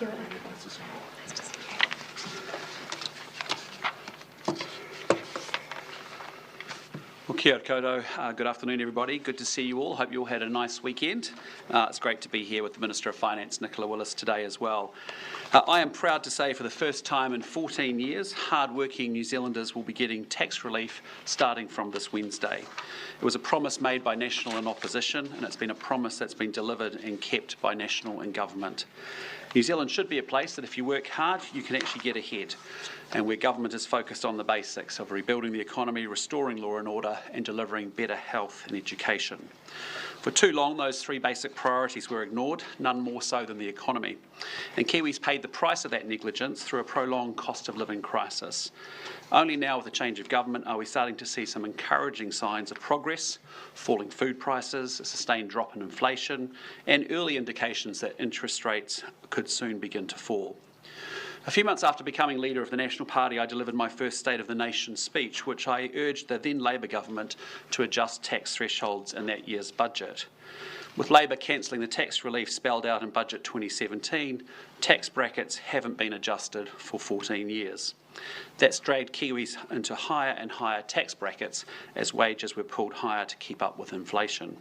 you, Willis. Nice to see you. Well, kia ora koutou. Good afternoon, everybody. Good to see you all. Hope you all had a nice weekend. It's great to be here with the Minister of Finance, Nicola Willis, today as well. I am proud to say for the first time in 14 years, hard-working New Zealanders will be getting tax relief starting from this Wednesday. It was a promise made by National and Opposition, and it's been a promise that's been delivered and kept by National and Government. New Zealand should be a place that if you work hard, you can actually get ahead, and where government is focused on the basics of rebuilding the economy, restoring law and order, and delivering better health and education. For too long, those three basic priorities were ignored, none more so than the economy. And Kiwis paid the price of that negligence through a prolonged cost of living crisis. Only now, with a change of government, are we starting to see some encouraging signs of progress, falling food prices, a sustained drop in inflation, and early indications that interest rates could soon begin to fall. A few months after becoming leader of the National Party, I delivered my first State of the Nation speech, which I urged the then Labour government to adjust tax thresholds in that year's budget. With Labour cancelling the tax relief spelled out in Budget 2017, tax brackets haven't been adjusted for 14 years. That's dragged Kiwis into higher and higher tax brackets as wages were pulled higher to keep up with inflation.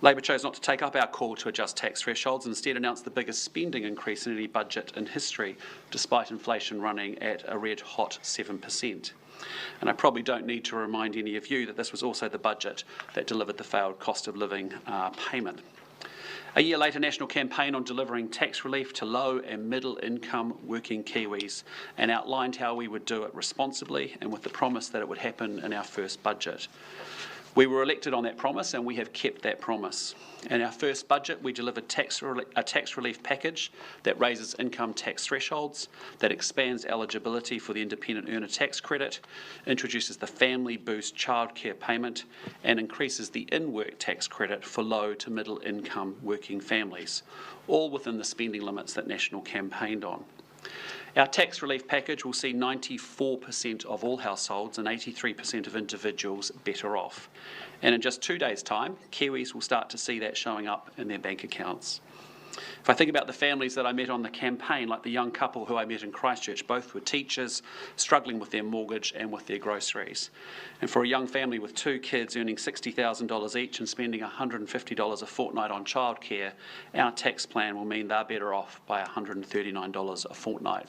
Labour chose not to take up our call to adjust tax thresholds and instead announced the biggest spending increase in any budget in history, despite inflation running at a red-hot 7%. And I probably don't need to remind any of you that this was also the budget that delivered the failed cost of living payment. A year later, National campaigned on delivering tax relief to low and middle income working Kiwis and outlined how we would do it responsibly and with the promise that it would happen in our first budget. We were elected on that promise and we have kept that promise. In our first budget, we delivered a tax relief package that raises income tax thresholds, that expands eligibility for the independent earner tax credit, introduces the family boost childcare payment, and increases the in-work tax credit for low to middle income working families, all within the spending limits that National campaigned on. Our tax relief package will see 94% of all households and 83% of individuals better off. And in just 2 days' time, Kiwis will start to see that showing up in their bank accounts. If I think about the families that I met on the campaign, like the young couple who I met in Christchurch, both were teachers, struggling with their mortgage and with their groceries. And for a young family with 2 kids earning $60,000 each and spending $150 a fortnight on childcare, our tax plan will mean they're better off by $139 a fortnight.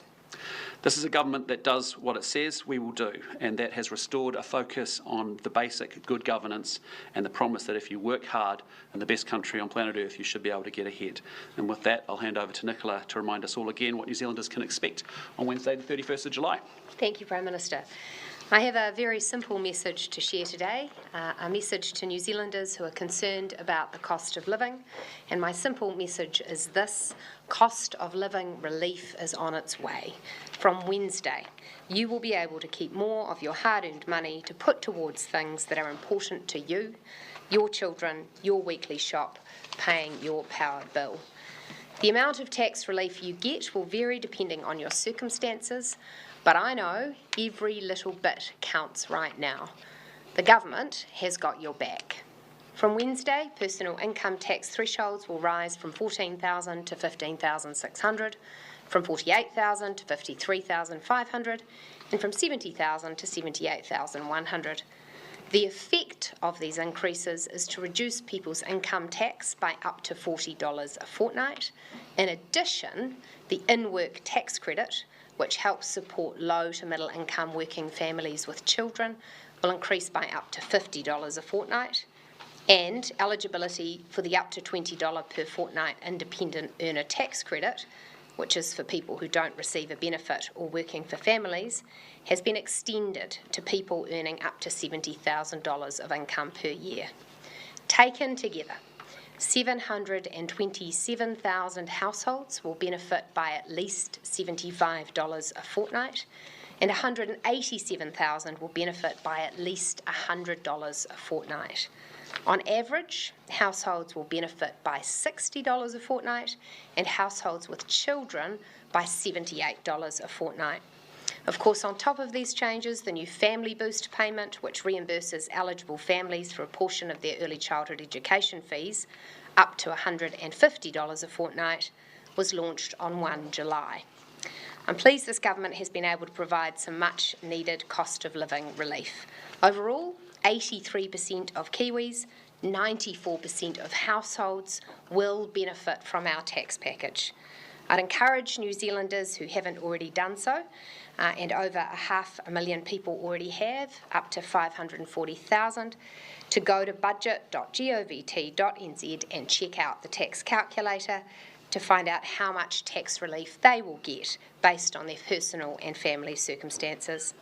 This is a government that does what it says we will do, and that has restored a focus on the basic good governance and the promise that if you work hard in the best country on planet Earth, you should be able to get ahead. And with that, I'll hand over to Nicola to remind us all again what New Zealanders can expect on Wednesday the 31st of July. Thank you, Prime Minister. I have a very simple message to share today, a message to New Zealanders who are concerned about the cost of living. And my simple message is this: cost of living relief is on its way. From Wednesday, you will be able to keep more of your hard-earned money to put towards things that are important to you, your children, your weekly shop, paying your power bill. The amount of tax relief you get will vary depending on your circumstances, but I know every little bit counts right now. The government has got your back. From Wednesday, personal income tax thresholds will rise from $14,000 to $15,600, from $48,000 to $53,500, and from $70,000 to $78,100. The effect of these increases is to reduce people's income tax by up to $40 a fortnight. In addition, the in-work tax credit, which helps support low to middle income working families with children, will increase by up to $50 a fortnight, and eligibility for the up to $20 per fortnight independent earner tax credit, which is for people who don't receive a benefit or working for families, has been extended to people earning up to $70,000 of income per year. Taken together, 727,000 households will benefit by at least $75 a fortnight, and 187,000 will benefit by at least $100 a fortnight. On average, households will benefit by $60 a fortnight, and households with children by $78 a fortnight. Of course, on top of these changes, the new family boost payment, which reimburses eligible families for a portion of their early childhood education fees, up to $150 a fortnight, was launched on 1 July. I'm pleased this government has been able to provide some much needed cost of living relief. Overall, 83% of Kiwis, 94% of households will benefit from our tax package. I'd encourage New Zealanders who haven't already done so, and over 500,000 people already have, up to 540,000, to go to budget.govt.nz and check out the tax calculator to find out how much tax relief they will get based on their personal and family circumstances.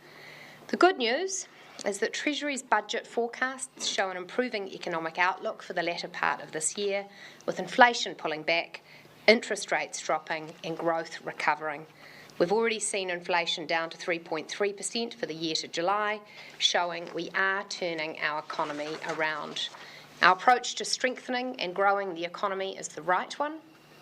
The good news is that Treasury's budget forecasts show an improving economic outlook for the latter part of this year, with inflation pulling back, interest rates dropping and growth recovering. We've already seen inflation down to 3.3% for the year to July, showing we are turning our economy around. Our approach to strengthening and growing the economy is the right one: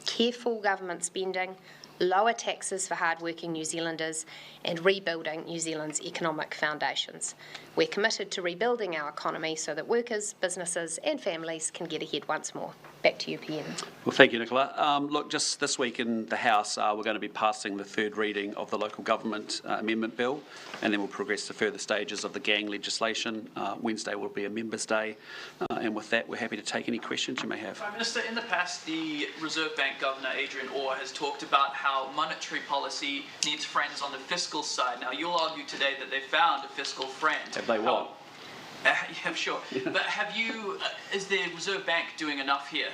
careful government spending, lower taxes for hard-working New Zealanders, and rebuilding New Zealand's economic foundations. We're committed to rebuilding our economy so that workers, businesses and families can get ahead once more. Back to you, PM. Well, thank you, Nicola. Look, just this week in the House, we're going to be passing the third reading of the Local Government Amendment Bill, and then we'll progress to further stages of the gang legislation. Wednesday will be a Members' Day, and with that, we're happy to take any questions you may have. Prime Minister, in the past, the Reserve Bank Governor, Adrian Orr, has talked about how monetary policy needs friends on the fiscal side. Now, you'll argue today that they found a fiscal friend. Have they what? Yeah, sure. But is the Reserve Bank doing enough here,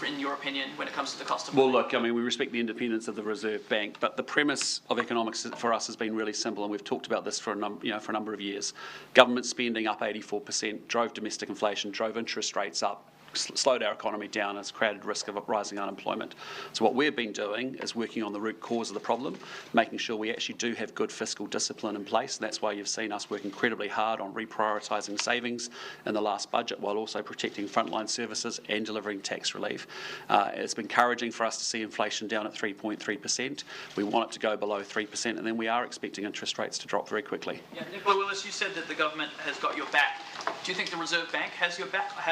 in your opinion, when it comes to the cost of living? Well, look, I mean, we respect the independence of the Reserve Bank, but the premise of economics for us has been really simple, and we've talked about this for a number of years. Government spending up 84%, drove domestic inflation, drove interest rates up, slowed our economy down, has created risk of rising unemployment. So what we've been doing is working on the root cause of the problem, making sure we actually do have good fiscal discipline in place. That's why you've seen us work incredibly hard on reprioritising savings in the last budget, while also protecting frontline services and delivering tax relief. It's been encouraging for us to see inflation down at 3.3%. We want it to go below 3%, and then we are expecting interest rates to drop very quickly. Yeah, Nicola Willis, you said that the government has got your back. Do you think the Reserve Bank has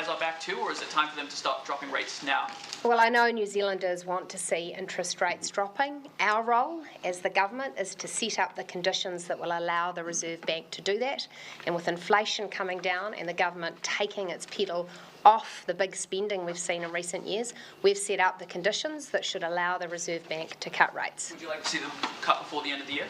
our back too, or is it time for them to start dropping rates now? Well, I know New Zealanders want to see interest rates dropping. Our role as the government is to set up the conditions that will allow the Reserve Bank to do that. And with inflation coming down and the government taking its pedal off the big spending we've seen in recent years, we've set up the conditions that should allow the Reserve Bank to cut rates. Would you like to see them cut before the end of the year?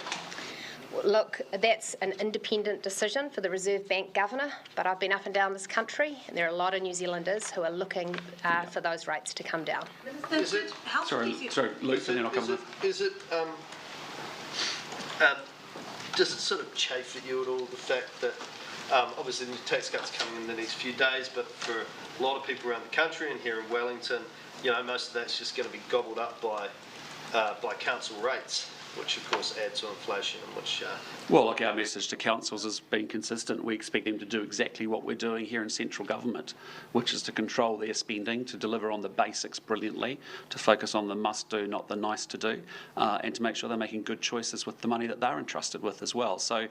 Look, that's an independent decision for the Reserve Bank Governor, but I've been up and down this country, and there are a lot of New Zealanders who are looking for those rates to come down. Is it? Sorry, Luke, and then I'll come to does it sort of chafe at you at all, the fact that obviously the tax cuts coming in the next few days, but for a lot of people around the country and here in Wellington, most of that's just going to be gobbled up by council rates, which of course adds to inflation, and which... Well, look, our message to councils has been consistent. We expect them to do exactly what we're doing here in central government, which is to control their spending, to deliver on the basics brilliantly, to focus on the must-do, not the nice-to-do, and to make sure they're making good choices with the money that they're entrusted with as well. So,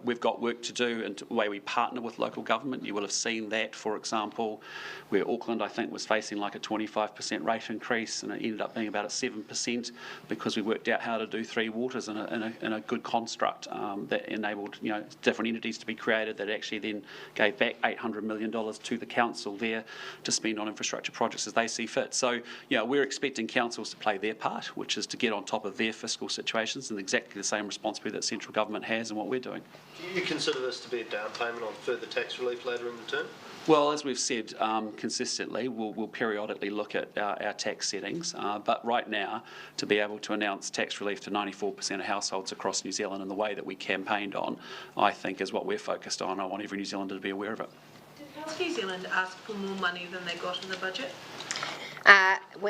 we've got work to do in the way we partner with local government. You will have seen that, for example, where Auckland, I think, was facing like a 25% rate increase, and it ended up being about a 7% because we worked out how to do three waters in a good construct that enabled different entities to be created that actually then gave back $800 million to the council there to spend on infrastructure projects as they see fit. So we're expecting councils to play their part, which is to get on top of their fiscal situations, and exactly the same responsibility that central government has and what we're doing. Do you consider this to be a down payment on further tax relief later in the term? Well, as we've said consistently, we'll periodically look at our tax settings, but right now, to be able to announce tax relief to 94% of households across New Zealand in the way that we campaigned on, I think is what we're focused on. I want every New Zealander to be aware of it. Did Health New Zealand ask for more money than they got in the budget?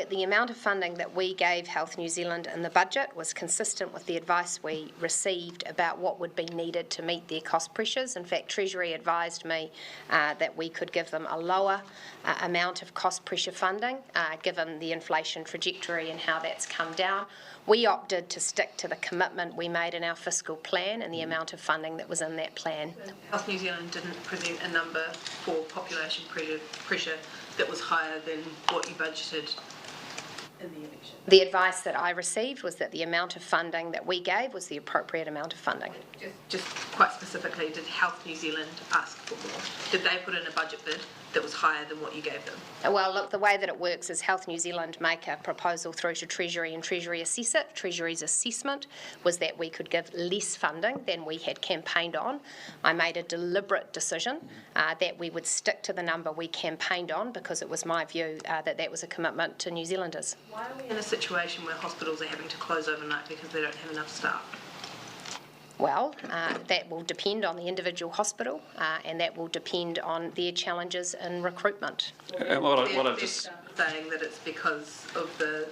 The amount of funding that we gave Health New Zealand in the budget was consistent with the advice we received about what would be needed to meet their cost pressures. In fact, Treasury advised me that we could give them a lower amount of cost pressure funding, given the inflation trajectory and how that's come down. We opted to stick to the commitment we made in our fiscal plan and the amount of funding that was in that plan. Health New Zealand didn't present a number for population pressure that was higher than what you budgeted. in the election? The advice that I received was that the amount of funding that we gave was the appropriate amount of funding. Just quite specifically, did Health New Zealand ask for more? Did they put in a budget bid that was higher than what you gave them? Well, look, the way that it works is Health New Zealand make a proposal through to Treasury and Treasury assess it. Treasury's assessment was that we could give less funding than we had campaigned on. I made a deliberate decision that we would stick to the number we campaigned on because it was my view that was a commitment to New Zealanders. Why are we in a situation where hospitals are having to close overnight because they don't have enough staff? Well, that will depend on the individual hospital and that will depend on their challenges in recruitment. They're saying that it's because of the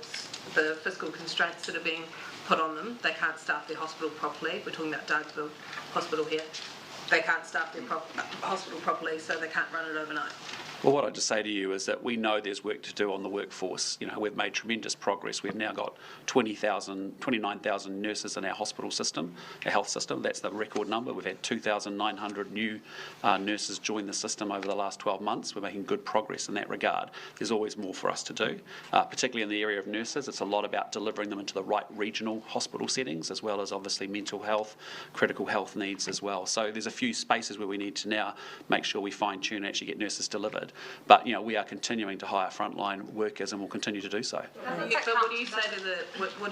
fiscal constraints that are being put on them. They can't staff their hospital properly. We're talking about Dargaville Hospital here. They can't staff their hospital properly, so they can't run it overnight. Well, what I'd just say to you is that we know there's work to do on the workforce. You know, we've made tremendous progress. We've now got 29,000 nurses in our hospital system, our health system. That's the record number. We've had 2,900 new nurses join the system over the last 12 months. We're making good progress in that regard. There's always more for us to do, particularly in the area of nurses. It's a lot about delivering them into the right regional hospital settings, as well as obviously mental health, critical health needs as well. So there's a few spaces where we need to now make sure we fine-tune and actually get nurses delivered. But, you know, we are continuing to hire frontline workers and will continue to do so. But what do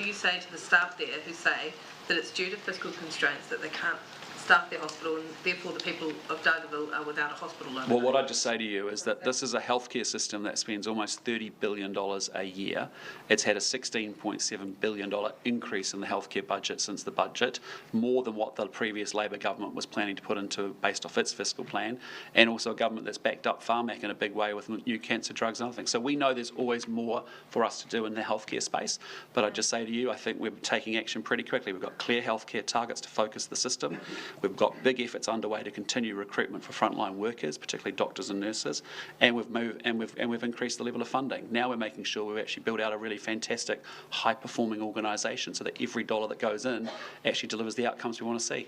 you say to the staff there who say that it's due to fiscal constraints that they can't staff their hospital and therefore the people of Dargaville are without a hospital overnight? Well, what I'd just say to you is that this is a healthcare system that spends almost $30 billion a year. It's had a $16.7 billion increase in the healthcare budget since the budget, more than what the previous Labor government was planning to put into based off its fiscal plan, and also a government that's backed up Pharmac in a big way with new cancer drugs and other things. So we know there's always more for us to do in the healthcare space, but I'd just say to you, I think we're taking action pretty quickly. We've got clear healthcare targets to focus the system. We've got big efforts underway to continue recruitment for frontline workers, particularly doctors and nurses, and we've increased the level of funding. Now we're making sure we've actually built out a really fantastic, high-performing organisation so that every dollar that goes in actually delivers the outcomes we want to see.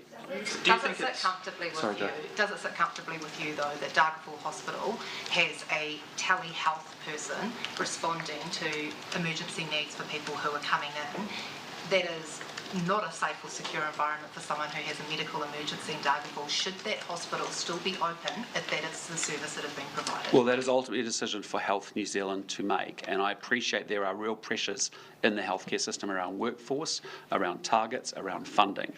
Does it sit comfortably with you, though, that Dargaville Hospital has a telehealth person responding to emergency needs for people who are coming in? That is not a safe or secure environment for someone who has a medical emergency in Dargaville. Should that hospital still be open if that is the service that is being provided? Well, that is ultimately a decision for Health New Zealand to make, and I appreciate there are real pressures in the healthcare system around workforce, around targets, around funding.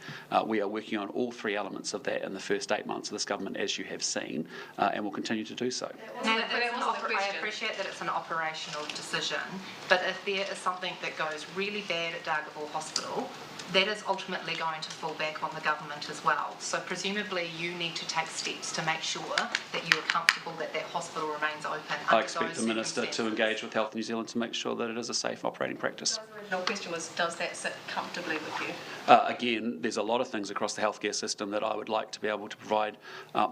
We are working on all three elements of that in the first 8 months of this government, as you have seen, and will continue to do so. I appreciate that it's an operational decision, but if there is something that goes really bad at Dargaville Hospital, that is ultimately going to fall back on the government as well. So presumably you need to take steps to make sure that you are comfortable that that hospital remains open. I expect the Minister to engage with Health New Zealand to make sure that it is a safe operating practice. The original question was, does that sit comfortably with you? Again, there's a lot of things across the healthcare system that I would like to be able to provide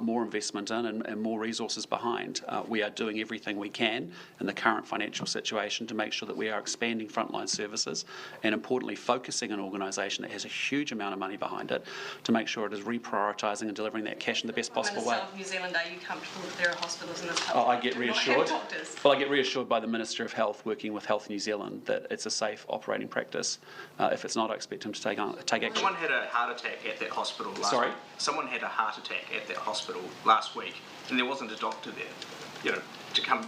more investment in and more resources behind. We are doing everything we can in the current financial situation to make sure that we are expanding frontline services and, importantly, focusing an organisation that has a huge amount of money behind it to make sure it is reprioritising and delivering that cash in the best possible way. Minister of New Zealand, are you comfortable that there are hospitals in this country? I get reassured. Well, I get reassured by the Minister of Health working with Health New Zealand that it's a safe operating practice. If it's not, I expect him to take action. Someone had a heart attack at that hospital last Sorry? week. Someone had a heart attack at that hospital last week, and there wasn't a doctor there, you know, to come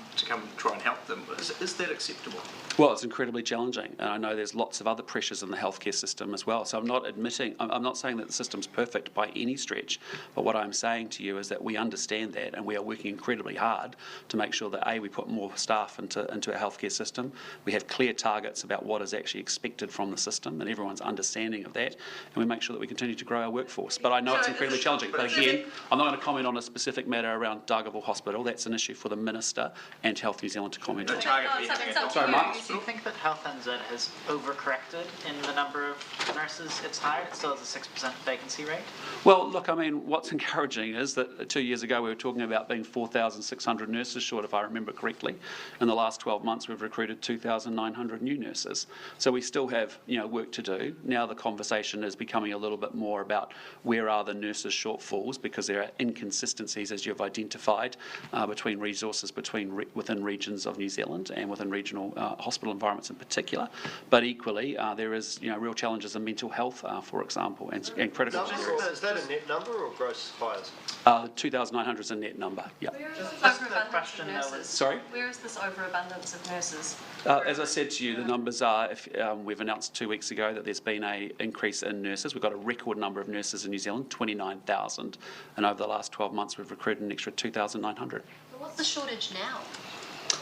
try and help them. Is that acceptable? Well, it's incredibly challenging, and I know there's lots of other pressures in the healthcare system as well. So I'm not saying that the system's perfect by any stretch, but what I'm saying to you is that we understand that, and we are working incredibly hard to make sure that we put more staff into our healthcare system. We have clear targets about what is actually expected from the system, and everyone's understanding of that, and we make sure that we continue to grow our workforce. But I know it's incredibly challenging. But again, I'm not going to comment on a specific matter around Dargaville Hospital. That's an issue for the Minister and Health New Zealand to comment on. Sorry, Mark. Do you think that Health NZ has overcorrected in the number of nurses it's hired? It still has a 6% vacancy rate? Well, look, I mean, what's encouraging is that 2 years ago we were talking about being 4,600 nurses short, if I remember correctly. In the last 12 months, we've recruited 2,900 new nurses. So we still have, work to do. Now the conversation is becoming a little bit more about where are the nurses' shortfalls, because there are inconsistencies, as you've identified, between resources within regions of New Zealand and within regional hospital environments in particular. But equally, there is real challenges in mental health, for example, and critical areas. Is that a net number or gross hires? 2,900 is a net number. Yeah. Question Sorry. Where is this overabundance of nurses? As I said to you, the numbers are, we've announced 2 weeks ago that there's been an increase in nurses. We've got a record number of nurses in New Zealand, 29,000. And over the last 12 months, we've recruited an extra 2,900. What's the shortage now?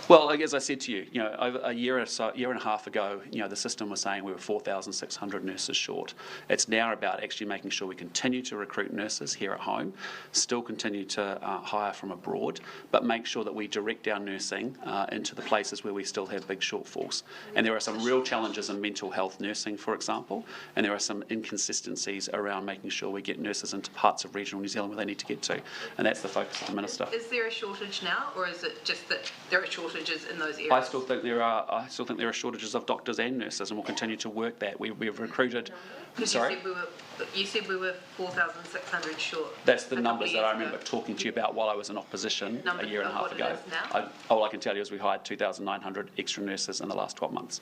Well, as I said to you, over a year and a half ago, the system was saying we were 4,600 nurses short. It's now about actually making sure we continue to recruit nurses here at home, still continue to hire from abroad, but make sure that we direct our nursing into the places where we still have big shortfalls. And there are some real challenges in mental health nursing, for example, and there are some inconsistencies around making sure we get nurses into parts of regional New Zealand where they need to get to, and that's the focus of the Minister. Is there a shortage now, or is it just that there are shortages in those areas? I still think there are shortages of doctors and nurses, and we'll continue to work that. We've recruited. Sorry. You said we were 4,600 short. That's the numbers that I remember talking to you about while I was in opposition a year and a half ago. All I can tell you is we hired 2,900 extra nurses in the last 12 months.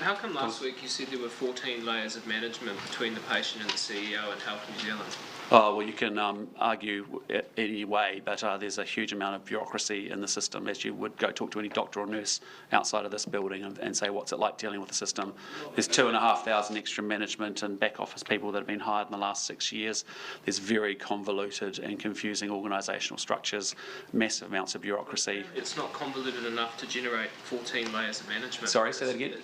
How come last week you said there were 14 layers of management between the patient and the CEO at Health New Zealand? Oh, well, you can argue any way, but there's a huge amount of bureaucracy in the system, as you would go talk to any doctor or nurse outside of this building and say, what's it like dealing with the system? There's 2,500 extra management and back office people that have been hired in the last 6 years. There's very convoluted and confusing organisational structures, massive amounts of bureaucracy. It's not convoluted enough to generate 14 layers of management. Sorry, say that again?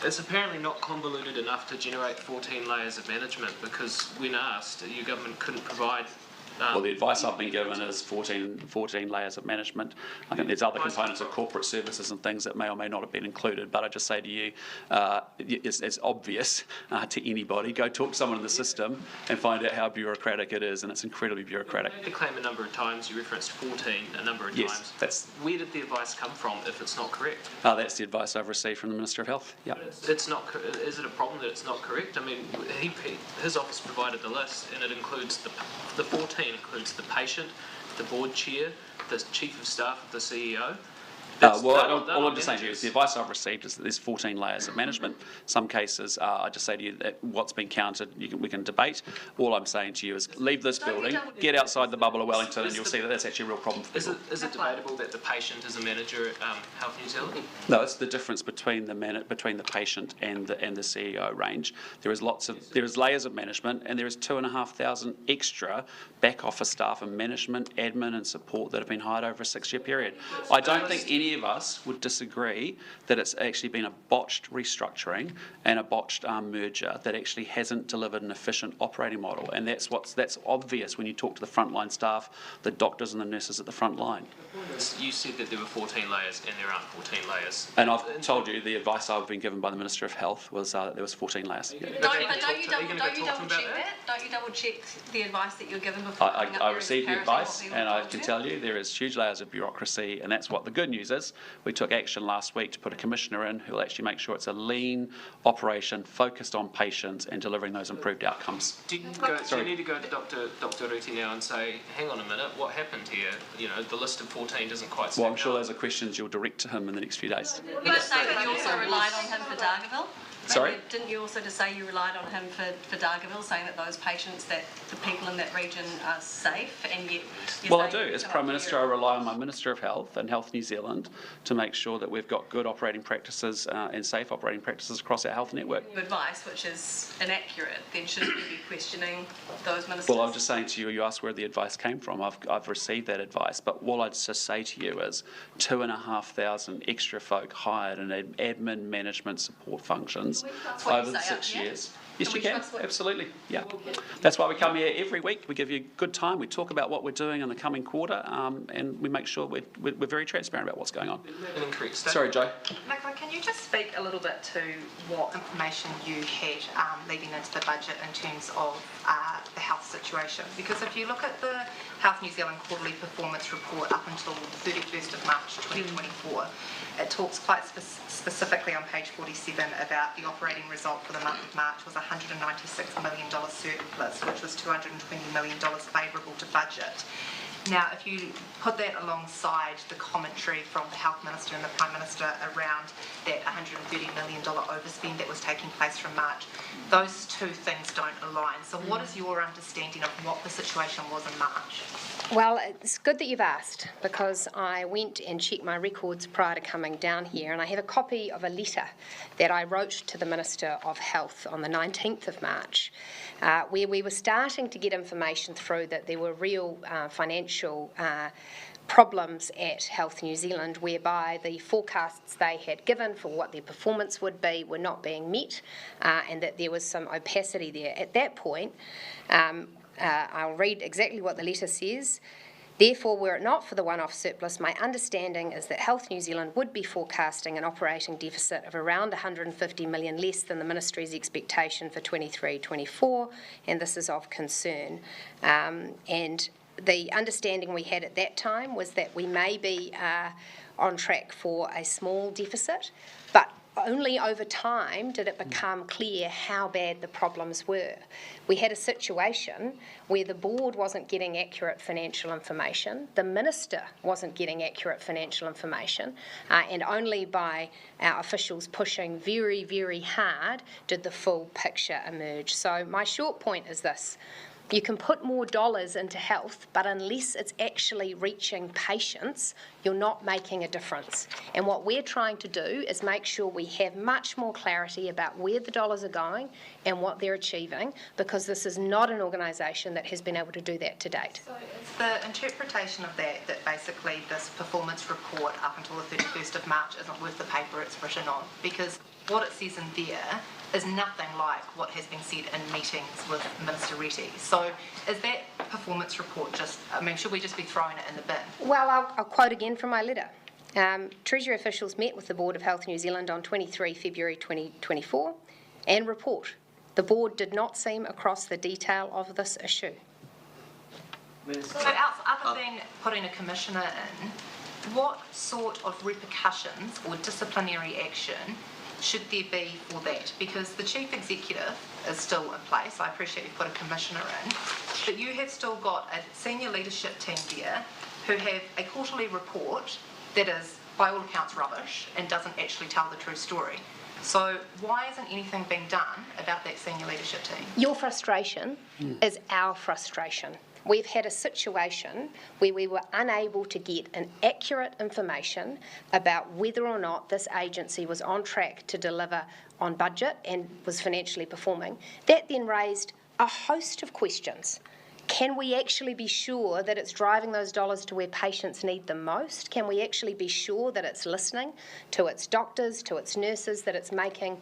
It's apparently not convoluted enough to generate 14 layers of management, because when asked, your government couldn't provide. Well, the advice I've been given is 14 layers of management. I think there's other components of corporate services and things that may or may not have been included, but I just say to you, it's obvious to anybody. Go talk to someone in the system and find out how bureaucratic it is, and it's incredibly bureaucratic. You claim a number of times, you referenced 14 a number of times. Yes. Where did the advice come from if it's not correct? That's the advice I've received from the Minister of Health. Yeah. It's not. Is it a problem that it's not correct? I mean, his office provided the list, and it includes the 14 includes the patient, the board chair, the chief of staff of the CEO. All I'm just saying to you is the advice I've received is that there's 14 layers of management. Some cases, I just say to you that what's been counted, we can debate. All I'm saying to you is leave this building, get outside the bubble of Wellington, and you'll see that that's actually a real problem for people. Is it debatable that the patient is a manager at Health New Zealand? No, it's the difference between the patient and the CEO range. There is layers of management, and there is 2,500 extra back office staff and management, admin, and support that have been hired over a 6-year period. I don't think any of us would disagree that it's actually been a botched restructuring and a botched merger that actually hasn't delivered an efficient operating model, and that's obvious when you talk to the frontline staff, the doctors and the nurses at the front line. You said that there were 14 layers, and there aren't 14 layers. And I've told you the advice I've been given by the Minister of Health was that there was 14 layers. Don't you double check the advice that you're given before? I received the advice, and I can tell you there is huge layers of bureaucracy, and that's what the good news is. We took action last week to put a commissioner in who will actually make sure it's a lean operation focused on patients and delivering those improved outcomes. Do you need to go to Dr. Ruti now and say, hang on a minute, what happened here? You know, the list of 14 doesn't quite Well, I'm sure those are questions you'll direct to him in the next few days. You just say that you also relied on him for Dargaville? Sorry? Didn't you also just say you relied on him for Dargaville, saying that those patients, that the people in that region are safe, and yet... Well, I do. As Prime Minister, I rely on my Minister of Health and Health New Zealand to make sure that we've got good operating practices and safe operating practices across our health network. Advice which is inaccurate, then shouldn't we be questioning those ministers? Well, I'm just saying to you, you asked where the advice came from. I've received that advice, but all I'd just say to you is 2,500 extra folk hired in admin, management, support functions over the 6 years. Yes, you can. Absolutely. Yeah. That's why we come here every week. We give you good time. We talk about what we're doing in the coming quarter, and we make sure we're very transparent about what's going on. Sorry, Joe. Nicola, can you just speak a little bit to what information you had leading into the budget in terms of the health situation? Because if you look at the Health New Zealand quarterly performance report up until 31st of March 2024, it talks quite specifically on page 47 about the operating result for the month of March was $196 million surplus, which was $220 million favourable to budget. Now, if you put that alongside the commentary from the Health Minister and the Prime Minister around that $130 million overspend that was taking place from March, those two things don't align. So what is your understanding of what the situation was in March? Well, it's good that you've asked, because I went and checked my records prior to coming down here, and I have a copy of a letter that I wrote to the Minister of Health on the 19th of March, where we were starting to get information through that there were real financial problems at Health New Zealand, whereby the forecasts they had given for what their performance would be were not being met, and that there was some opacity there. At that point, I'll read exactly what the letter says. Therefore, were it not for the one-off surplus, my understanding is that Health New Zealand would be forecasting an operating deficit of around 150 million less than the Ministry's expectation for 23-24, and this is of concern. And the understanding we had at that time was that we may be on track for a small deficit, but only over time did it become clear how bad the problems were. We had a situation where the board wasn't getting accurate financial information, the minister wasn't getting accurate financial information, and only by our officials pushing very, very hard did the full picture emerge. So my short point is this. You can put more dollars into health, but unless it's actually reaching patients, you're not making a difference. And what we're trying to do is make sure we have much more clarity about where the dollars are going and what they're achieving, because this is not an organisation that has been able to do that to date. So it's the interpretation of that basically this performance report up until the 31st of March isn't worth the paper it's written on, because what it says in there is nothing like what has been said in meetings with Minister Reti. So is that performance report just, should we just be throwing it in the bin? Well, I'll quote again from my letter. Treasury officials met with the Board of Health New Zealand on 23 February 2024 and report. The board did not seem across the detail of this issue. So other than putting a commissioner in, what sort of repercussions or disciplinary action should there be for that? Because the chief executive is still in place. I appreciate you've put a commissioner in, but you have still got a senior leadership team there who have a quarterly report that is, by all accounts, rubbish and doesn't actually tell the true story. So why isn't anything being done about that senior leadership team? Your frustration is our frustration. We've had a situation where we were unable to get an accurate information about whether or not this agency was on track to deliver on budget and was financially performing. That then raised a host of questions. Can we actually be sure that it's driving those dollars to where patients need them most? Can we actually be sure that it's listening to its doctors, to its nurses, that it's making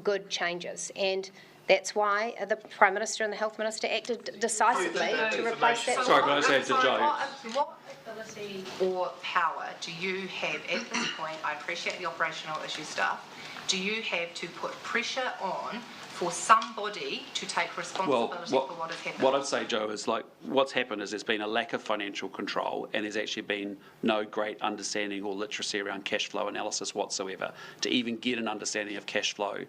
good changes? And that's why the Prime Minister and the Health Minister acted decisively to replace that. Sorry, can I say to Joe? What ability or power do you have at this point? I appreciate the operational issue stuff. Do you have to put pressure on for somebody to take responsibility for what has happened? What I'd say, Joe, is like what's happened is there's been a lack of financial control, and there's actually been no great understanding or literacy around cash flow analysis whatsoever. To even get an understanding of cash flow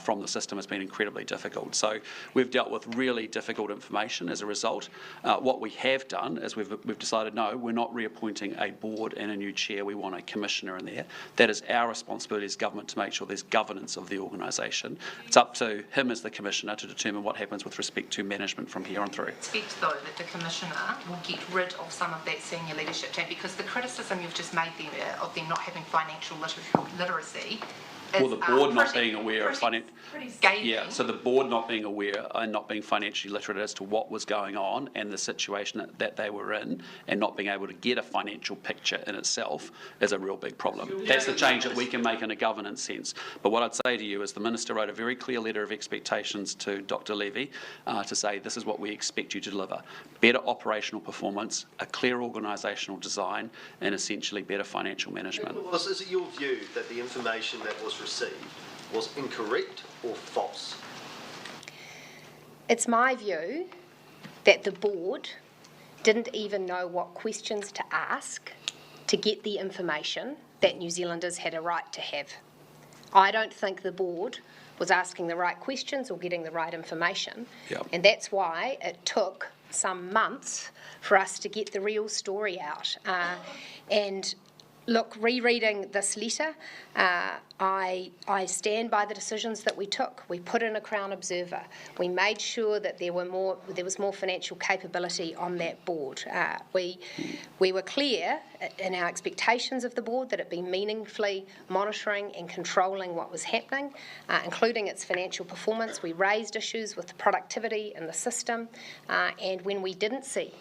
from the system has been incredibly difficult. So we've dealt with really difficult information as a result. What we have done is we've decided, no, we're not reappointing a board and a new chair. We want a commissioner in there. That is our responsibility as government to make sure there's governance of the organisation. It's up to him as the commissioner to determine what happens with respect to management from here on through. I expect, though, that the commissioner will get rid of some of that senior leadership team, because the criticism you've just made there of them not having financial literacy is, well, the board not being aware of pretty scathing. Yeah, so the board not being aware and not being financially literate as to what was going on and the situation that they were in, and not being able to get a financial picture in itself is a real big problem. That's the change that we can make in a governance sense. But what I'd say to you is the Minister wrote a very clear letter of expectations to Dr. Levy to say this is what we expect you to deliver. Better operational performance, a clear organisational design, and essentially better financial management. Well, is it your view that the information that was received was incorrect or false? It's my view that the board didn't even know what questions to ask to get the information that New Zealanders had a right to have. I don't think the board was asking the right questions or getting the right information. Yep. And that's why it took some months for us to get the real story out. And look, rereading this letter, I stand by the decisions that we took. We put in a Crown Observer. We made sure that there was more financial capability on that board. We were clear in our expectations of the board that it be meaningfully monitoring and controlling what was happening, including its financial performance. We raised issues with the productivity in the system, and when we didn't see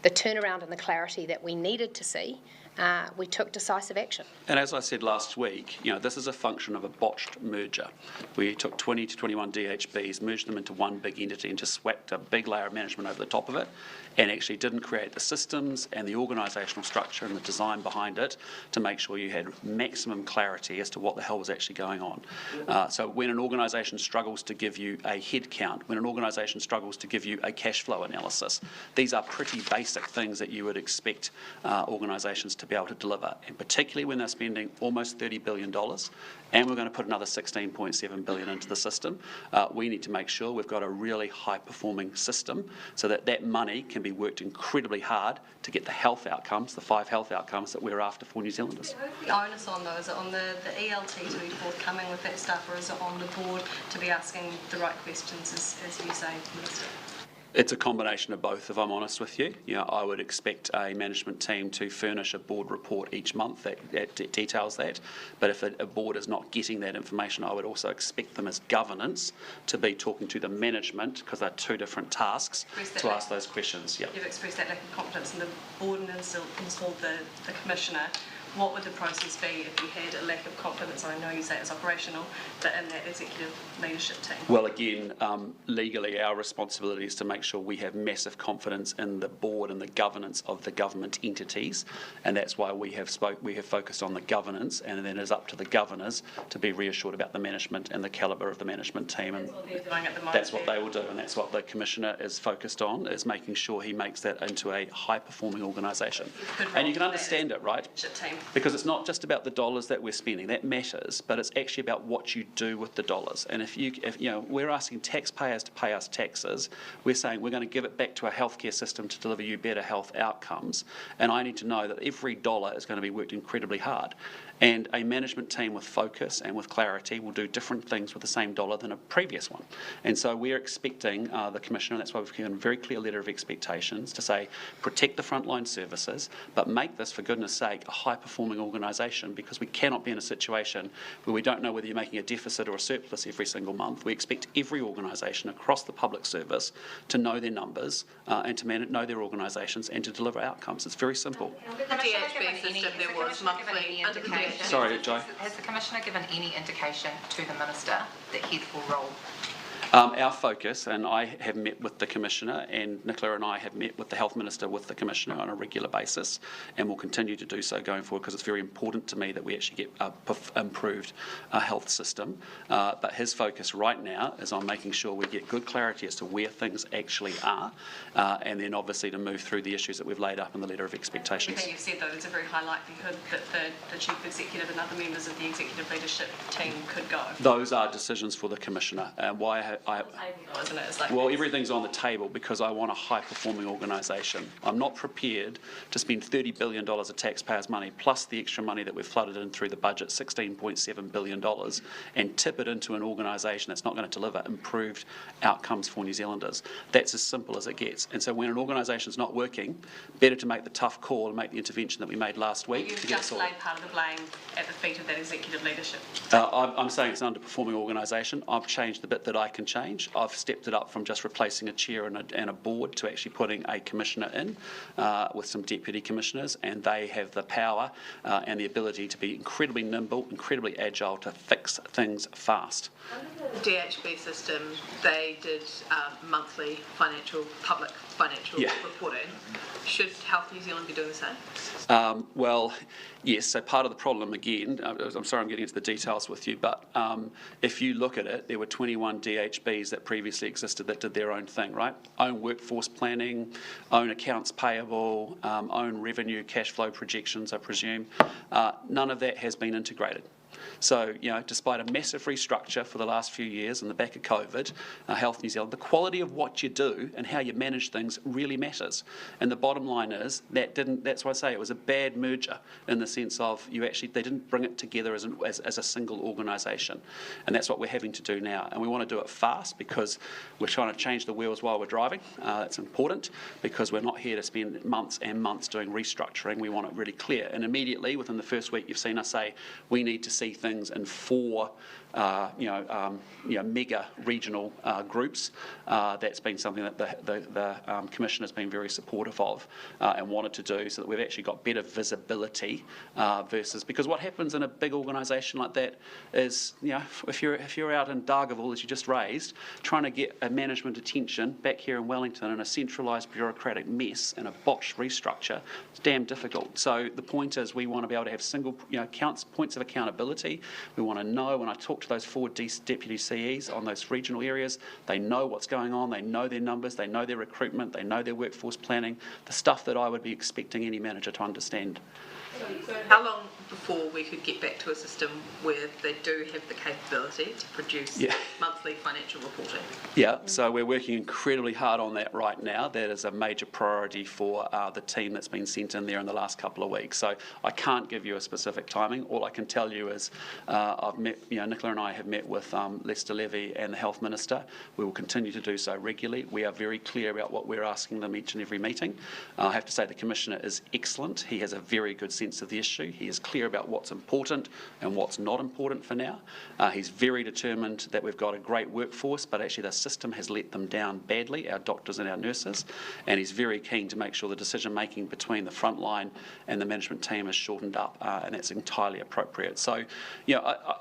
the turnaround and the clarity that we needed to see, we took decisive action. And as I said last week, this is a function of a botched merger. We took 20 to 21 DHBs, merged them into one big entity and just swapped a big layer of management over the top of it, and actually didn't create the systems and the organisational structure and the design behind it to make sure you had maximum clarity as to what the hell was actually going on. So when an organisation struggles to give you a head count, when an organisation struggles to give you a cash flow analysis, these are pretty basic things that you would expect organisations to be able to deliver, and particularly when they're spending almost $30 billion, and we're going to put another $16.7 billion into the system. We need to make sure we've got a really high-performing system so that that money can be worked incredibly hard to get the health outcomes, the 5 health outcomes that we're after for New Zealanders. Who's the onus on those? Is it on the ELT to be forthcoming with that stuff, or is it on the board to be asking the right questions, as you say, Minister? It's a combination of both, if I'm honest with you. I would expect a management team to furnish a board report each month that details that. But if a board is not getting that information, I would also expect them as governance to be talking to the management, because they're two different tasks, to ask those questions. Yep. You've expressed that lack of confidence in the board and installed the commissioner. What would the process be if you had a lack of confidence? I know you say it's operational, but in that executive leadership team? Well, again, legally, our responsibility is to make sure we have massive confidence in the board and the governance of the government entities, and that's why we have focused on the governance, and then it's up to the governors to be reassured about the management and the calibre of the management team. And that's what they're doing at the moment. That's what they will do, and that's what the commissioner is focused on, is making sure he makes that into a high-performing organisation. And you can understand it, right? Team. Because it's not just about the dollars that we're spending, that matters, but it's actually about what you do with the dollars. And if we're asking taxpayers to pay us taxes, we're saying we're going to give it back to our healthcare system to deliver you better health outcomes. And I need to know that every dollar is going to be worked incredibly hard. And a management team with focus and with clarity will do different things with the same dollar than a previous one. And so we're expecting the Commissioner, and that's why we've given a very clear letter of expectations to say, protect the frontline services, but make this, for goodness sake, a high-performing organisation, because we cannot be in a situation where we don't know whether you're making a deficit or a surplus every single month. We expect every organisation across the public service to know their numbers and to know their organisations and to deliver outcomes. It's very simple. The DHB system, there was monthly indication. Sorry, Jo. Has the Commissioner given any indication to the Minister that he will roll? Our focus, and I have met with the Commissioner, and Nicola and I have met with the Health Minister with the Commissioner on a regular basis, and will continue to do so going forward, because it's very important to me that we actually get improved health system. But his focus right now is on making sure we get good clarity as to where things actually are, and then obviously to move through the issues that we've laid up in the letter of expectations. Everything you've said, though, there's a very high likelihood that the Chief Executive and other members of the executive leadership team could go. Those are decisions for the Commissioner. Isn't it? It's like well, everything's on the table because I want a high-performing organisation. I'm not prepared to spend $30 billion of taxpayers' money, plus the extra money that we've flooded in through the budget, $16.7 billion, and tip it into an organisation that's not going to deliver improved outcomes for New Zealanders. That's as simple as it gets. And so when an organisation's not working, better to make the tough call and make the intervention that we made last week to get it sorted. You've just laid part of the blame at the feet of that executive leadership. I'm saying it's an underperforming organisation. I've changed the bit that I can change. I've stepped it up from just replacing a chair and a board to actually putting a commissioner in with some deputy commissioners, and they have the power and the ability to be incredibly nimble, incredibly agile to fix things fast. Under the DHB system, they did monthly public financial reporting. Should Health New Zealand be doing the same? Well, yes, so part of the problem, again, I'm sorry I'm getting into the details with you, but if you look at it, there were 21 DHBs that previously existed that did their own thing, right? Own workforce planning, own accounts payable, own revenue cash flow projections, I presume. None of that has been integrated. So, despite a massive restructure for the last few years in the back of COVID, Health New Zealand, the quality of what you do and how you manage things really matters. And the bottom line is that's why I say it was a bad merger in the sense of they didn't bring it together as a single organisation. And that's what we're having to do now. And we want to do it fast because we're trying to change the wheels while we're driving. That's important because we're not here to spend months and months doing restructuring. We want it really clear. And immediately within the first week, you've seen us say we need to see things in 4 mega regional groups. That's been something that the Commission has been very supportive of and wanted to do so that we've actually got better visibility because what happens in a big organisation like that is, if you're out in Dargaville, as you just raised, trying to get a management attention back here in Wellington in a centralised bureaucratic mess and a botched restructure, it's damn difficult. So the point is we want to be able to have single points of accountability. We want to know when I talk to those 4 deputy CEs on those regional areas, they know what's going on, they know their numbers, they know their recruitment, they know their workforce planning, the stuff that I would be expecting any manager to understand. So how long before we could get back to a system where they do have the capability to produce monthly financial reporting? Yeah, so we're working incredibly hard on that right now. That is a major priority for the team that's been sent in there in the last couple of weeks. So I can't give you a specific timing. All I can tell you is I've met, Nicola and I have met with Lester Levy and the Health Minister. We will continue to do so regularly. We are very clear about what we're asking them each and every meeting. I have to say the Commissioner is excellent. He has a very good sense of the issue. He is clear about what's important and what's not important for now. He's very determined that we've got a great workforce, but actually the system has let them down badly, our doctors and our nurses, and he's very keen to make sure the decision making between the front line and the management team is shortened up, and that's entirely appropriate. So,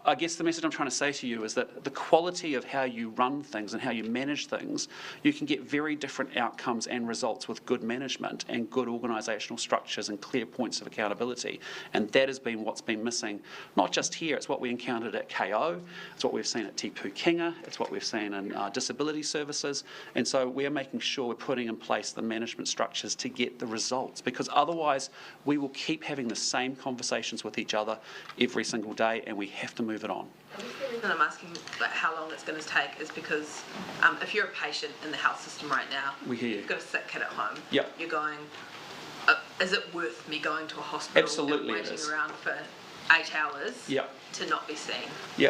I guess the message I'm trying to say to you is that the quality of how you run things and how you manage things, you can get very different outcomes and results with good management and good organisational structures and clear points of accountability. And that has been what's been missing, not just here, it's what we encountered at KO, it's what we've seen at Te Pukenga, it's what we've seen in disability services, and so we're making sure we're putting in place the management structures to get the results, because otherwise we will keep having the same conversations with each other every single day, and we have to move it on. The reason I'm asking how long it's going to take is because if you're a patient in the health system right now, you've got a sick kid at home, you're going, is it worth me going to a hospital Absolutely and waiting around for 8 hours to not be seen?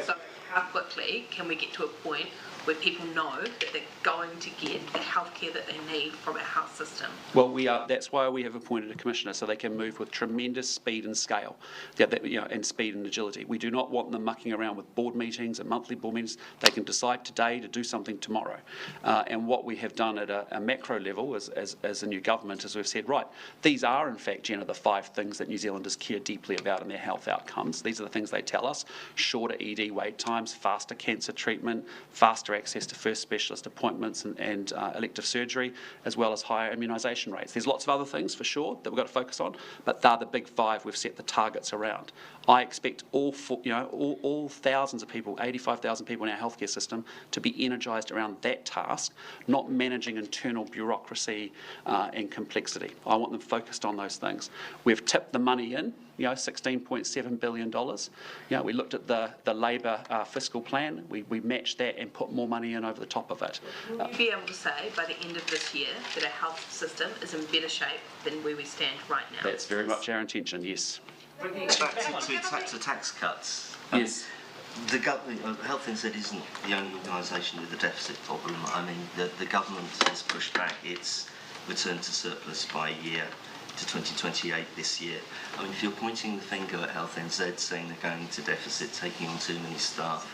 So how quickly can we get to a point where people know that they're going to get the healthcare that they need from our health system? Well, that's why we have appointed a commissioner, so they can move with tremendous speed and scale, and speed and agility. We do not want them mucking around with board meetings and monthly board meetings. They can decide today to do something tomorrow. And what we have done at a macro level as a new government is we've said, right, these are in fact, the 5 things that New Zealanders care deeply about in their health outcomes. These are the things they tell us: shorter ED wait times, faster cancer treatment, faster access to first specialist appointments and elective surgery, as well as higher immunisation rates. There's lots of other things for sure that we've got to focus on, but they're the big 5 we've set the targets around. I expect all thousands of people, 85,000 people in our healthcare system, to be energised around that task, not managing internal bureaucracy and complexity. I want them focused on those things. We've tipped the money in, $16.7 billion. We looked at the Labour fiscal plan, we matched that and put more money in over the top of it. Will you be able to say by the end of this year that our health system is in better shape than where we stand right now? That's very much our intention, yes. Bringing it back to tax cuts. Yes. The government, Health NZ isn't the only organisation with a deficit problem. I mean, the government has pushed back its return to surplus by a year to 2028 this year. I mean, if you're pointing the finger at Health NZ saying they're going into deficit, taking on too many staff.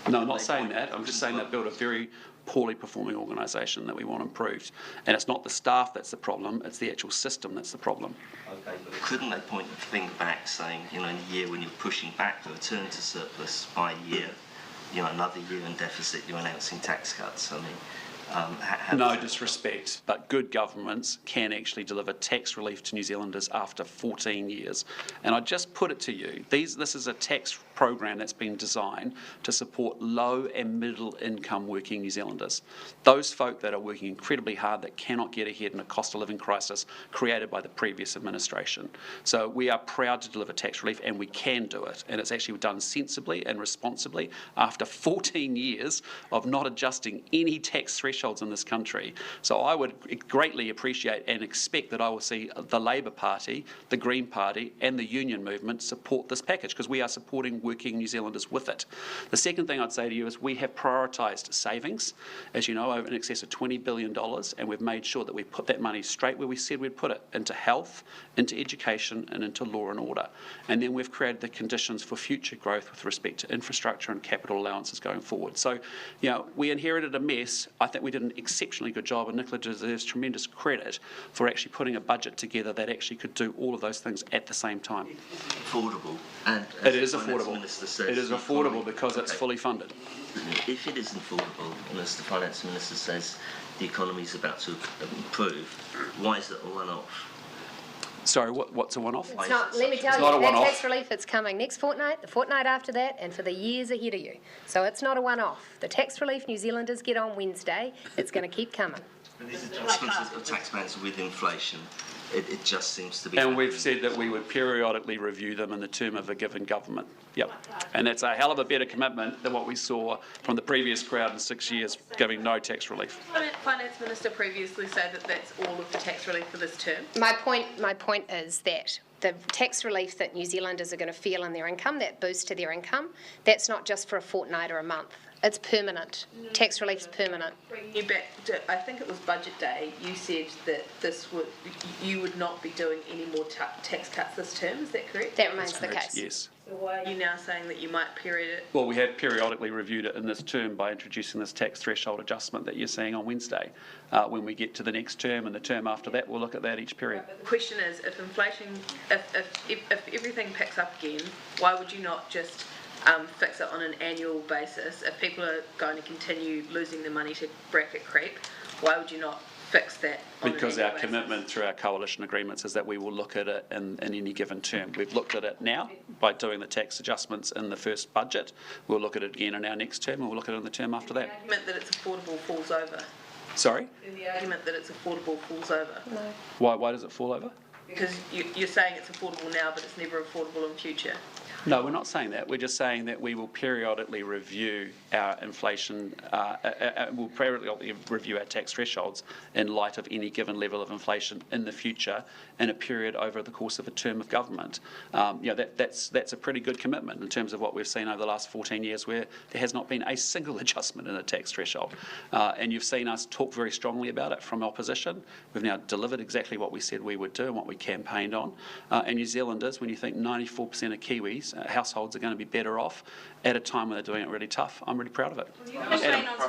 No, I'm not saying that. I'm just saying that built a very poorly performing organisation that we want improved. And it's not the staff that's the problem, it's the actual system that's the problem. Okay, but couldn't they point the finger back saying, in a year when you're pushing back the return to surplus by a year, another year in deficit, you're announcing tax cuts? I mean, no disrespect, but good governments can actually deliver tax relief to New Zealanders after 14 years. And I just put it to you, this is a tax program that's been designed to support low and middle income working New Zealanders. Those folk that are working incredibly hard that cannot get ahead in a cost of living crisis created by the previous administration. So we are proud to deliver tax relief, and we can do it. And it's actually done sensibly and responsibly after 14 years of not adjusting any tax thresholds in this country. So I would greatly appreciate and expect that I will see the Labour Party, the Green Party and the union movement support this package, because we are supporting working New Zealanders with it. The second thing I'd say to you is we have prioritised savings, as you know, over in excess of $20 billion, and we've made sure that we put that money straight where we said we'd put it, into health, into education and into law and order. And then we've created the conditions for future growth with respect to infrastructure and capital allowances going forward. So, you know, we inherited a mess. I think we did an exceptionally good job, and Nicola deserves tremendous credit for actually putting a budget together that actually could do all of those things at the same time. Affordable. And it is affordable. Says, it is affordable because it's fully funded. If it isn't affordable, and as the Finance Minister says, the economy is about to improve, why is it a one-off? Sorry, what's a one-off? It's not, let me tell you, that tax relief, it's coming next fortnight, the fortnight after that, and for the years ahead of you. So it's not a one-off. The tax relief New Zealanders get on Wednesday, it's going to keep coming. And these adjustments of taxpayers with inflation, it just seems to be... And we've said that we would periodically review them in the term of a given government. Yep. And that's a hell of a better commitment than what we saw from the previous crowd in 6 years, giving no tax relief. Finance Minister previously said that that's all of the tax relief for this term. My point is that the tax relief that New Zealanders are going to feel in their income, that boost to their income, that's not just for a fortnight or a month. It's permanent. Tax relief's permanent. Bringing you back to, I think it was budget day, you said that you would not be doing any more tax cuts this term, is that correct? That remains the case. Yes. So why are you now saying that you might period it? Well, we have periodically reviewed it in this term by introducing this tax threshold adjustment that you're seeing on Wednesday. When we get to the next term and the term after that, we'll look at that each period. But the question is, if inflation, if everything picks up again, why would you not just fix it on an annual basis? If people are going to continue losing their money to bracket creep, why would you not fix that on because an our annual commitment through our coalition agreements is that we will look at it in any given term. We've looked at it now by doing the tax adjustments in the first budget. We'll look at it again in our next term, and we'll look at it in the term after that. The argument that it's affordable falls over. Sorry? The argument that it's affordable falls over. No. Why does it fall over? Because you're saying it's affordable now, but it's never affordable in future. No, we're not saying that. We're just saying that we will periodically review our inflation, we'll periodically review our tax thresholds in light of any given level of inflation in the future in a period over the course of a term of government. That's a pretty good commitment in terms of what we've seen over the last 14 years where there has not been a single adjustment in a tax threshold. And you've seen us talk very strongly about it from opposition. We've now delivered exactly what we said we would do and what we campaigned on. And New Zealanders, when you think 94% of Kiwis, households are going to be better off at a time when they're doing it really tough, I'm really proud of it. Prime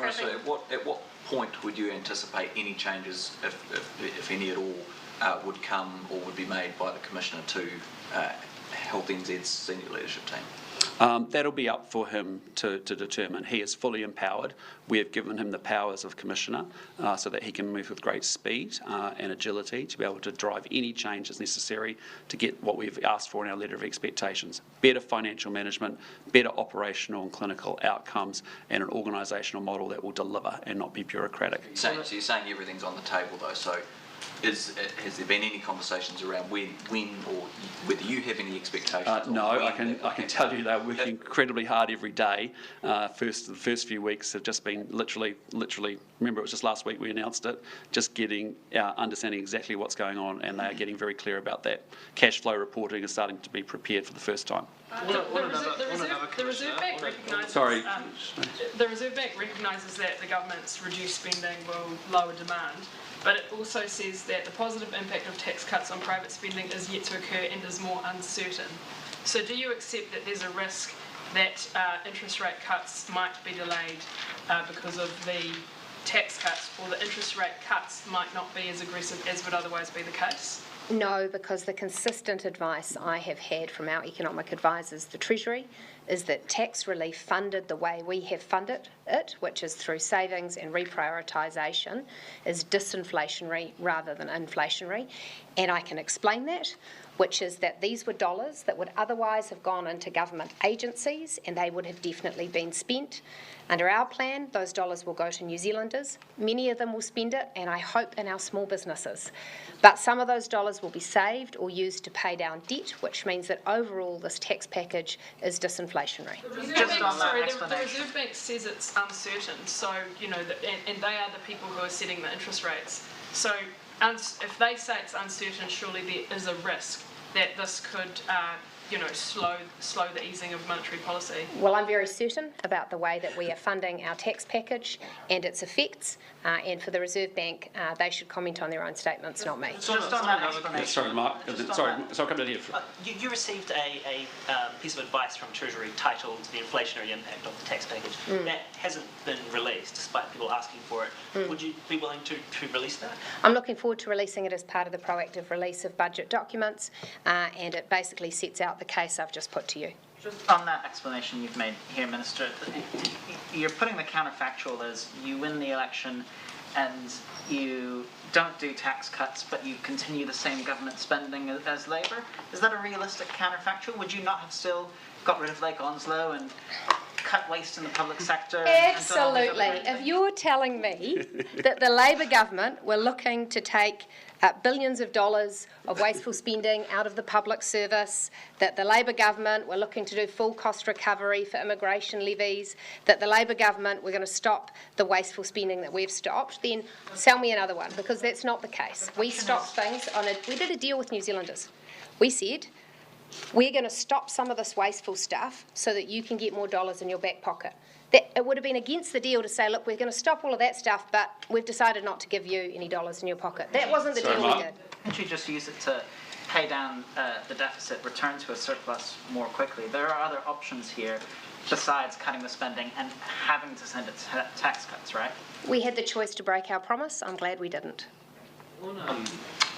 Minister, at what point would you anticipate any changes, if any at all, would come or would be made by the Commissioner to Health NZ's senior leadership team? That'll be up for him to determine. He is fully empowered. We have given him the powers of Commissioner so that he can move with great speed and agility to be able to drive any changes necessary to get what we've asked for in our letter of expectations. Better financial management, better operational and clinical outcomes, and an organisational model that will deliver and not be bureaucratic. So you're saying everything's on the table though, so has there been any conversations around when or whether you have any expectations? No, I can tell you they're working incredibly hard every day. The first few weeks have just been literally. Remember, it was just last week we announced it. Just getting understanding exactly what's going on, and they are getting very clear about that. Cash flow reporting is starting to be prepared for the first time. The Reserve Bank recognises. Sorry. The Reserve Bank recognises that the government's reduced spending will lower demand, but it also says that the positive impact of tax cuts on private spending is yet to occur and is more uncertain. So do you accept that there's a risk that interest rate cuts might be delayed because of the tax cuts, or the interest rate cuts might not be as aggressive as would otherwise be the case? No, because the consistent advice I have had from our economic advisors, the Treasury, is that tax relief funded the way we have funded it, which is through savings and reprioritisation, is disinflationary rather than inflationary. And I can explain that, which is that these were dollars that would otherwise have gone into government agencies and they would have definitely been spent. Under our plan, those dollars will go to New Zealanders. Many of them will spend it, and I hope in our small businesses. But some of those dollars will be saved or used to pay down debt, which means that overall this tax package is disinflationary. The Reserve Bank says it's uncertain, so, and they are the people who are setting the interest rates. So if they say it's uncertain, surely there is a risk that this could slow the easing of monetary policy. Well, I'm very certain about the way that we are funding our tax package and its effects, and for the Reserve Bank, they should comment on their own statements, not me. Just on that explanation. Sorry, Mark. Sorry, come down here. You received a piece of advice from Treasury titled The Inflationary Impact of the Tax Package. That hasn't been released, despite people asking for it. Would you be willing to release that? I'm looking forward to releasing it as part of the proactive release of budget documents, and it basically sets out the case I've just put to you. Just on that explanation you've made here, Minister, you're putting the counterfactual as you win the election and you don't do tax cuts, but you continue the same government spending as Labour. Is that a realistic counterfactual? Would you not have still got rid of Lake Onslow and cut waste in the public sector? Absolutely. If you're telling me that the Labour government were looking to take billions of dollars of wasteful spending out of the public service, that the Labour government were looking to do full cost recovery for immigration levies, that the Labour government were going to stop the wasteful spending that we've stopped, then sell me another one, because that's not the case. We stopped things we did a deal with New Zealanders. We said, we're going to stop some of this wasteful stuff so that you can get more dollars in your back pocket. It would have been against the deal to say, look, we're going to stop all of that stuff, but we've decided not to give you any dollars in your pocket. That wasn't the deal we did. Can't you just use it to pay down the deficit, return to a surplus more quickly? There are other options here besides cutting the spending and having to send it to tax cuts, right? We had the choice to break our promise. I'm glad we didn't.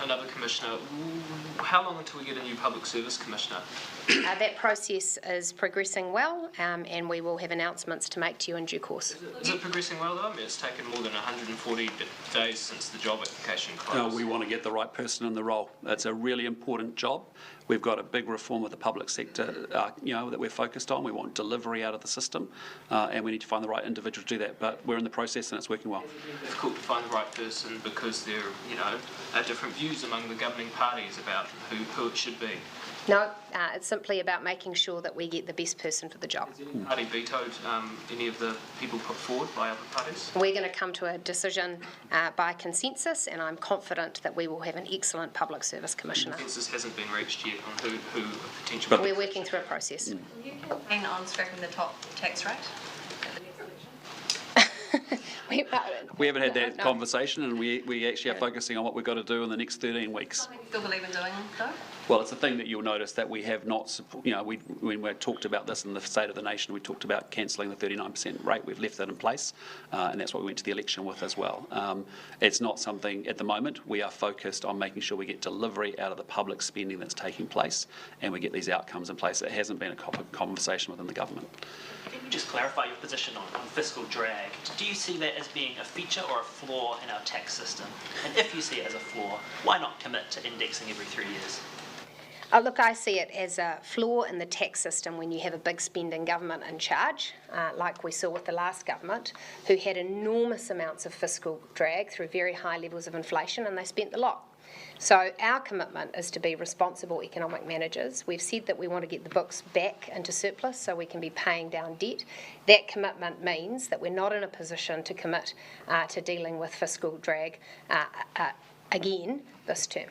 Another commissioner, how long until we get a new public service commissioner? That process is progressing well, and we will have announcements to make to you in due course. Is it progressing well though? I mean, it's taken more than 140 days since the job application closed. No, we want to get the right person in the role. That's a really important job. We've got a big reform of the public sector, that we're focused on. We want delivery out of the system, and we need to find the right individual to do that. But we're in the process, and it's working well. It's difficult to find the right person because there, are different views among the governing parties about who it should be. No, it's simply about making sure that we get the best person for the job. Has any party vetoed any of the people put forward by other parties? We're going to come to a decision by consensus, and I'm confident that we will have an excellent public service commissioner. Consensus hasn't been reached yet on who a potential... We're working through a process. Will you campaign on scrapping the top tax rate? We haven't had that conversation, and we actually are focusing on what we've got to do in the next 13 weeks. Something you still believe in doing, though? Well, it's a thing that you'll notice that we have not, when we talked about this in the State of the Nation, we talked about cancelling the 39% rate. We've left that in place, and that's what we went to the election with as well. It's not something at the moment. We are focused on making sure we get delivery out of the public spending that's taking place, and we get these outcomes in place. It hasn't been a conversation within the government. Can you just clarify your position on fiscal drag? Do you see that as being a feature or a flaw in our tax system? And if you see it as a flaw, why not commit to indexing every 3 years? Look, I see it as a flaw in the tax system when you have a big spending government in charge, like we saw with the last government, who had enormous amounts of fiscal drag through very high levels of inflation, and they spent a lot. So our commitment is to be responsible economic managers. We've said that we want to get the books back into surplus so we can be paying down debt. That commitment means that we're not in a position to commit to dealing with fiscal drag again this term.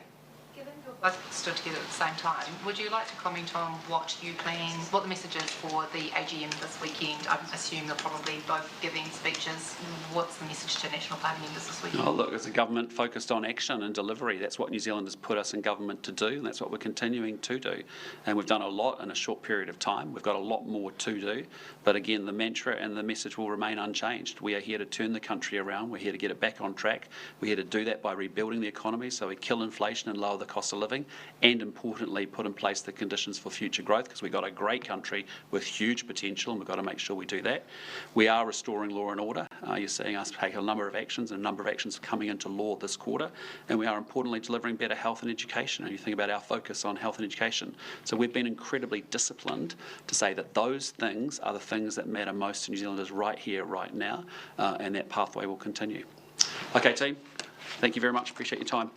Given you're both stood together at the same time, would you like to comment on what the message is for the AGM this weekend? I assume you're probably both giving speeches. What's the message to National Party members this weekend? Oh, look, it's a government focused on action and delivery. That's what New Zealand has put us in government to do, and that's what we're continuing to do. And we've done a lot in a short period of time. We've got a lot more to do. But again, the mantra and the message will remain unchanged. We are here to turn the country around. We're here to get it back on track. We're here to do that by rebuilding the economy so we kill inflation and lower the cost of living. living, and importantly put in place the conditions for future growth, because we've got a great country with huge potential and we've got to make sure we do that. We are restoring law and order. You're seeing us take a number of actions, and a number of actions coming into law this quarter, and we are importantly delivering better health and education. And you think about our focus on health and education. So we've been incredibly disciplined to say that those things are the things that matter most to New Zealanders right here, right now, and that pathway will continue. Okay, team, thank you very much. Appreciate your time.